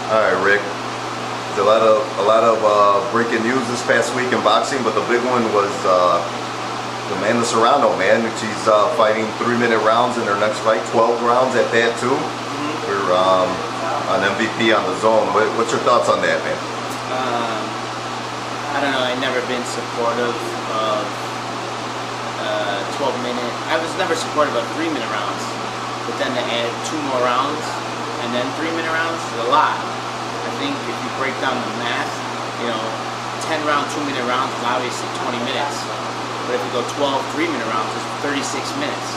All right, Rick. There's a lot of breaking news this past week in boxing, but the big one was Amanda Serrano, man. She's fighting 3-minute rounds in her next fight, 12 rounds at that too. We're on MVP on the zone. What's your thoughts on that, man? I don't know. I've never been supportive of 12-minute. I was never supportive of 3-minute rounds, but then to add 2 more rounds and then 3-minute rounds is a lot. I think if you break down the math, 10-round 2-minute rounds is obviously 20 minutes. But if you go 12 3-minute rounds, it's 36 minutes.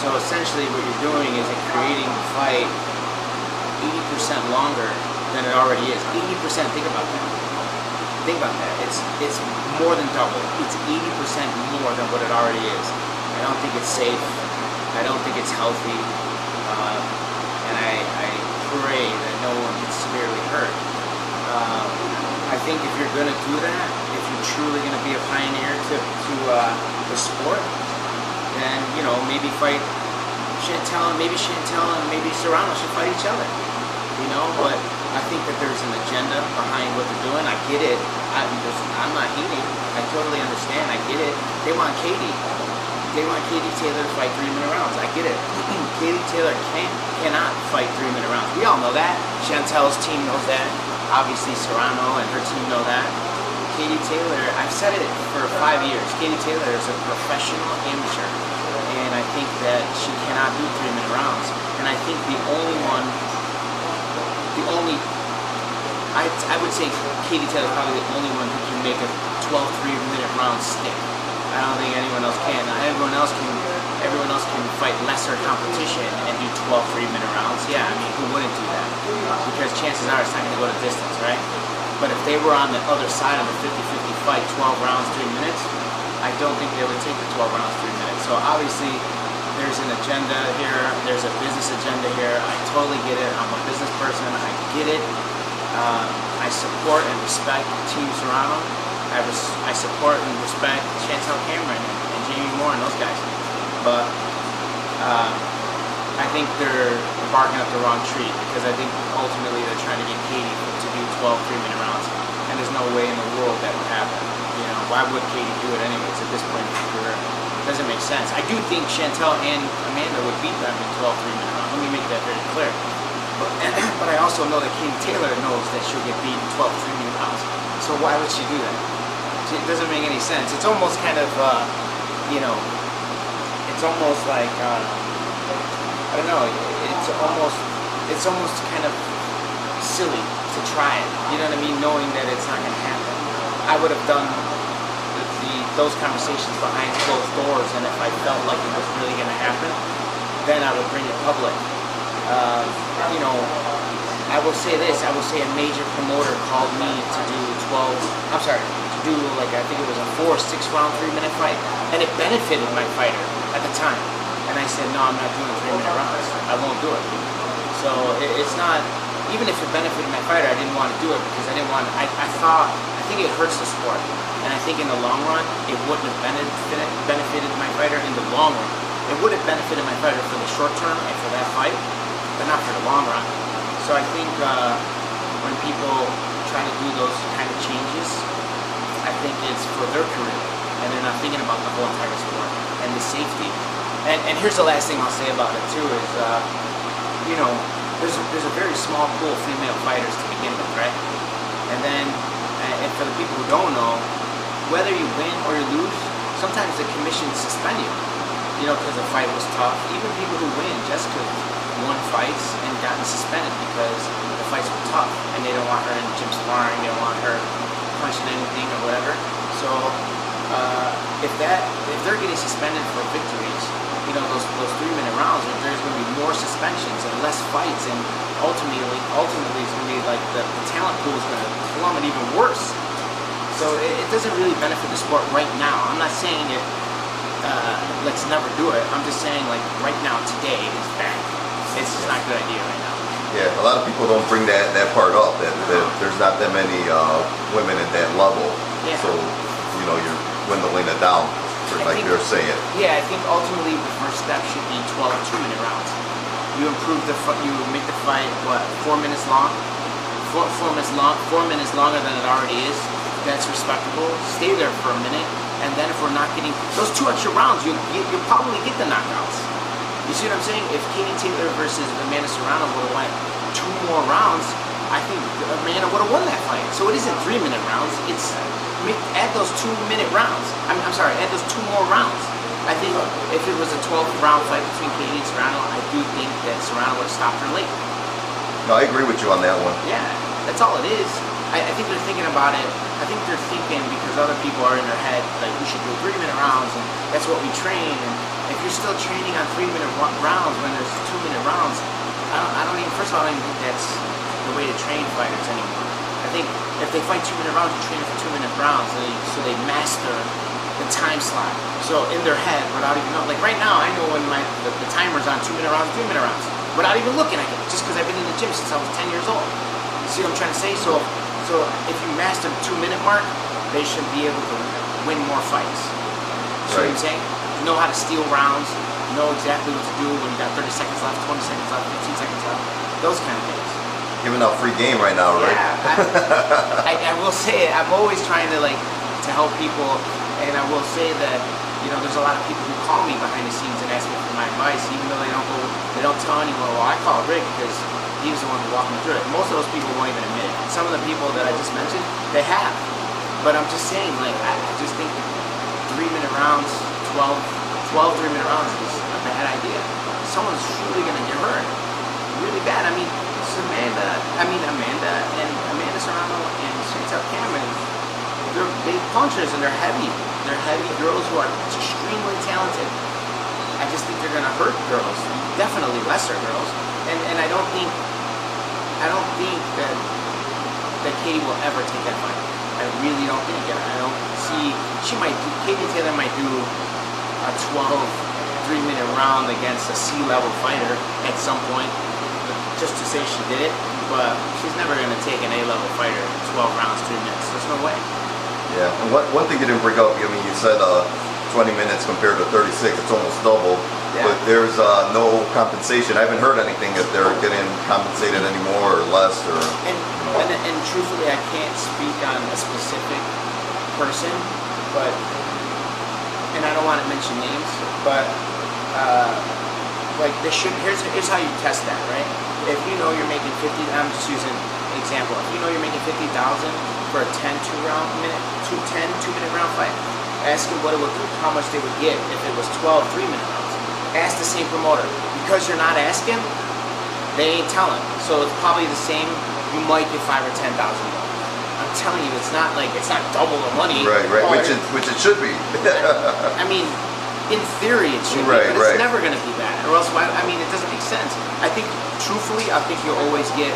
So essentially what you're doing is creating the fight 80% longer than it already is. 80%, think about that. Think about that. It's more than double. It's 80% more than what it already is. I don't think it's safe. I don't think it's healthy. And I pray that no one gets severely hurt. I think if you're going to do that, if you're truly going to be a pioneer to the sport, then maybe fight Chantel, and maybe Serrano should fight each other. But I think that there's an agenda behind what they're doing. I get it. I'm not hating. I totally understand. I get it. They want Katie. They want Katie Taylor to fight 3-minute rounds. I get it. Katie Taylor cannot fight 3-minute rounds. We all know that. Chantel's team knows that. Obviously Serrano and her team know that. Katie Taylor, I've said it for 5 years. Katie Taylor is a professional amateur, and I think that she cannot do 3-minute rounds. And I think I would say Katie Taylor is probably the only one who can make a 12 3-minute round stick. I don't think anyone else can. Everyone else can fight lesser competition and do 12 3-minute rounds. Yeah, I mean, who wouldn't do that? Because chances are it's not going to go to distance, right? But if they were on the other side of the 50-50 fight, 12 rounds, 3 minutes, I don't think they would take the 12 rounds, 3 minutes. So obviously, there's an agenda here. There's a business agenda here. I totally get it. I'm a business person. I get it. I support and respect Team Serrano. I support and respect Chantel Cameron and Jamie Moore and those guys. But I think they're barking up the wrong tree, because I think ultimately they're trying to get Katie to do 12 3-minute rounds, and there's no way in the world that would happen. Why would Katie do it anyways at this point in her career? It doesn't make sense. I do think Chantel and Amanda would beat them in 12 3-minute rounds. Let me make that very clear. But I also know that Katie Taylor knows that she'll get beat in 12 3-minute rounds. So why would she do that? It doesn't make any sense. It's almost kind of, it's almost like, I don't know, it's almost kind of silly to try it, you know what I mean, knowing that it's not going to happen. I would have done those conversations behind closed doors, and if I felt like it was really going to happen, then I would bring it public. I will say this, I will say a major promoter called me to do I think it was a 4 6-round 3-minute fight, and it benefited my fighter at the time. And I said, no, I'm not doing 3-minute rounds. I won't do it. So it's not, even if it benefited my fighter, I didn't want to do it because I didn't want, I think it hurts the sport. And I think in the long run, it wouldn't have benefited my fighter in the long run. It would have benefited my fighter for the short term and for that fight, but not for the long run. So I think when people try to do those kind of changes, I think it's for their career, and they're not thinking about the whole entire sport and the safety. And here's the last thing I'll say about it too is, there's a very small pool of female fighters to begin with, right? And then, and for the people who don't know, whether you win or you lose, sometimes the commission suspend you, because the fight was tough. Even people who win, Jessica won fights and gotten suspended because the fights were tough, and they don't want her in gym sparring, they don't want her punching anything or whatever. So if they're getting suspended for victories, those 3-minute rounds, there's going to be more suspensions and less fights, and ultimately it's going to be like the talent pool is going to plummet even worse. So it doesn't really benefit the sport right now. I'm not saying it, let's never do it. I'm just saying, like, right now, today, it's bad. It's just not a good idea right now. Yeah, a lot of people don't bring that part up, that there's not that many women at that level. Yeah. So, you're dwindling it down, like you're saying. Yeah, I think ultimately the first step should be 12 2-minute rounds. You improve you make the fight, 4 minutes long, 4 minutes longer than it already is. That's respectable. Stay there for a minute, and then if we're not getting those 2 extra rounds, you'll probably get the knockouts. You see what I'm saying? If Katie Taylor versus Amanda Serrano would have went 2 more rounds, I think Amanda would have won that fight. So it isn't 3-minute rounds. It's add those 2-minute rounds. I'm sorry, add those 2 more rounds. I think if it was a 12-round fight between Katie and Serrano, I do think that Serrano would have stopped her late. No, I agree with you on that one. Yeah, that's all it is. I think they're thinking about it. I think they're thinking because other people are in their head, like, we should do 3-minute rounds, and that's what we train. And if you're still training on 3-minute rounds when there's 2-minute rounds, I don't even, first of all, I don't even think that's the way to train fighters anymore. I think if they fight 2-minute rounds, you train for 2-minute rounds, so they master the time slot. So in their head, without even knowing, like right now, I know when the timer's on 2-minute rounds, 3-minute rounds, without even looking at it, just because I've been in the gym since I was 10 years old. You see what I'm trying to say? So if you master the 2-minute mark, they should be able to win more fights. See what I'm saying? Know how to steal rounds, know exactly what to do when you got 30 seconds left, 20 seconds left, 15 seconds left, those kind of things. Giving out free game right now, right? Yeah, I will say it. I'm always trying to help people, and I will say that, you know, there's a lot of people who call me behind the scenes and ask me for my advice, even though they don't tell anyone. Well, I call Rick because he was the one who walked me through it. Most of those people won't even admit it. Some of the people that I just mentioned, they have. But I'm just saying, like, I just think 3-minute rounds, 12 3-minute rounds is a bad idea. Someone's truly gonna get hurt, really bad. I mean, Amanda Serrano and Chantel Cameron, they're big punchers and they're heavy. They're heavy girls who are extremely talented. I just think they're gonna hurt girls, definitely lesser girls. And I don't think that Katie will ever take that fight. I really don't think it. I don't see. Katie Taylor might do a 12 3-minute round against a C-level fighter at some point, just to say she did it, but she's never going to take an A-level fighter 12 rounds, 3 minutes. There's no way. Yeah, and one thing you didn't bring up, I mean, you said 20 minutes compared to 36, it's almost double, but there's no compensation. I haven't heard anything if they're getting compensated any more or less. And truthfully, I can't speak on a specific person, but, and I don't want to mention names, but like they should. Here's how you test that, right? If you know you're making 50, I'm just using an example. If you know you're making 50,000 for a 10 2-minute round fight, ask them what it would, how much they would get if it was 12 3-minute rounds. Ask the same promoter. Because you're not asking, they ain't telling. So it's probably the same. You might get 5 or 10,000 more. I'm telling you, it's not double the money. Right, which it should be. I mean, in theory it should be, but it's never going to be that. Or else, it doesn't make sense. I think, truthfully, you'll always get,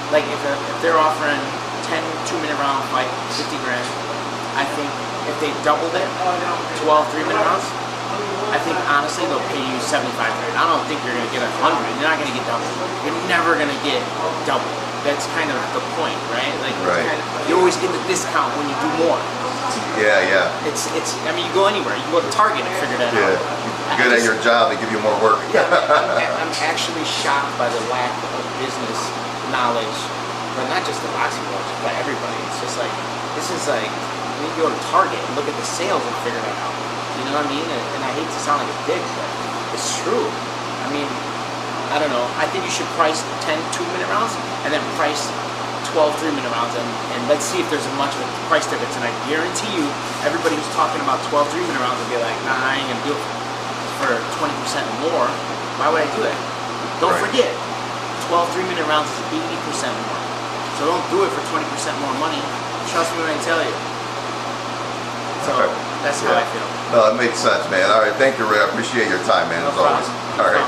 like, if they're offering 10 2-minute round fight, 50 grand, I think if they doubled it, 12 3-minute rounds, I think, honestly, they'll pay you 75 grand. I don't think you're going to get 100. You're not going to get double. You're never going to get double. That's kind of the point, right? Like, you always get the discount when you do more. Yeah. I mean, you go anywhere. You go to Target and figure that out. You're good at your job. They give you more work. Yeah, I'm actually shocked by the lack of business knowledge, but not just the boxing world, but everybody. It's just like, this is like, when you go to Target and look at the sales and figure that out. You know what I mean? And I hate to sound like a dick, but it's true. I mean, I don't know. I think you should price 10 2-minute rounds and then price 12 3-minute rounds, and let's see if there's much of a price difference. And I guarantee you, everybody who's talking about 12 3-minute rounds will be like, nah, I ain't gonna do it for 20% more. Why would I do it? Don't forget, 12 3-minute rounds is 80% more. So don't do it for 20% more money. Trust me when I tell you. So that's how I feel. No, it makes sense, man. All right, thank you, Ray. I appreciate your time, man, as always. All right.